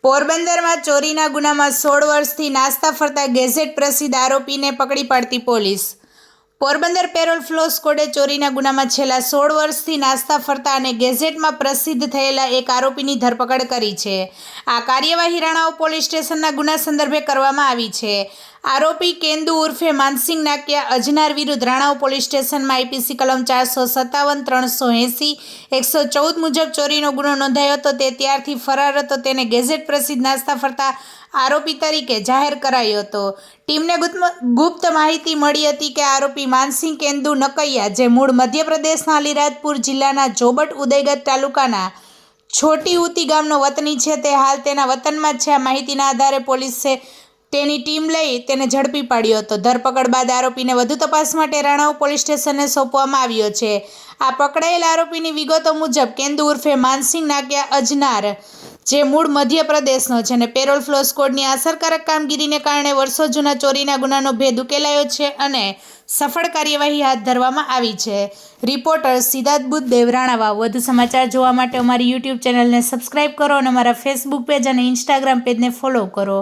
પોરબંદરમાં ચોરીના ગુનામાં 16 વર્ષથી નાસ્તા ફરતા ગેઝેટ પ્રસિદ્ધ આરોપીને પકડી પાડતી પોલીસ। પોરબંદર પેરોલ ફ્લો સ્કોડે ચોરીના ગુનામાં છેલ્લા 16 વર્ષથી નાસ્તા ફરતા અને ગેઝેટમાં પ્રસિદ્ધ થયેલા એક આરોપીની ધરપકડ કરી છે। આ કાર્યવાહી રાણાઓ પોલીસ સ્ટેશનના ગુના સંદર્ભે કરવામાં આવી છે। આરોપી કેન્દુ ઉર્ફે માનસિંગ નાકિયા અજનાર વિરુદ્ધ રાણાઓ પોલીસ સ્ટેશનમાં આઈપીસી કલમ 457, 380, 114 મુજબ ચોરીનો ગુનો નોંધાયો હતો। તે ત્યારથી ફરાર હતો। તેને ગેઝેટ પ્રસિદ્ધ નાસ્તા ફરતા આરોપી તરીકે જાહેર કરાયો હતો। ટીમને ગુપ્ત માહિતી મળી હતી કે આરોપી માનસિંગ કેન્દુ નકૈયા, જે મૂળ મધ્યપ્રદેશના અલીરાજપુર જિલ્લાના જોબટ ઉદયગઢ તાલુકાના છોટી ઉતી ગામનો વતની છે, તે હાલ તેના વતનમાં જ છે। આ માહિતીના આધારે પોલીસે તેની ટીમ લઈ તેને ઝડપી પાડ્યો હતો। ધરપકડ બાદ આરોપીને વધુ તપાસ માટે રાણાઓ પોલીસ સ્ટેશનને સોંપવામાં આવ્યો છે। આ પકડાયેલ આરોપીની વિગતો મુજબ કેન્દુ ઉર્ફે માનસિંગ નાકિયા અજનાર, જે મૂળ મધ્યપ્રદેશનો છે અને પેરોલ ફ્લો સ્કોડની અસરકારક કામગીરીને કારણે વર્ષો જૂના ચોરીના ગુનાનો ભેદ ઉકેલાયો છે અને સફળ કાર્યવાહી હાથ ધરવામાં આવી છે। રિપોર્ટર સિદ્ધાર્થ બુદ્ધદેવ, રાણાવાવ। વધુ સમાચાર જોવા માટે અમારી યુટ્યુબ ચેનલને સબસ્ક્રાઈબ કરો અને અમારા ફેસબુક પેજ અને ઇન્સ્ટાગ્રામ પેજને ફોલો કરો।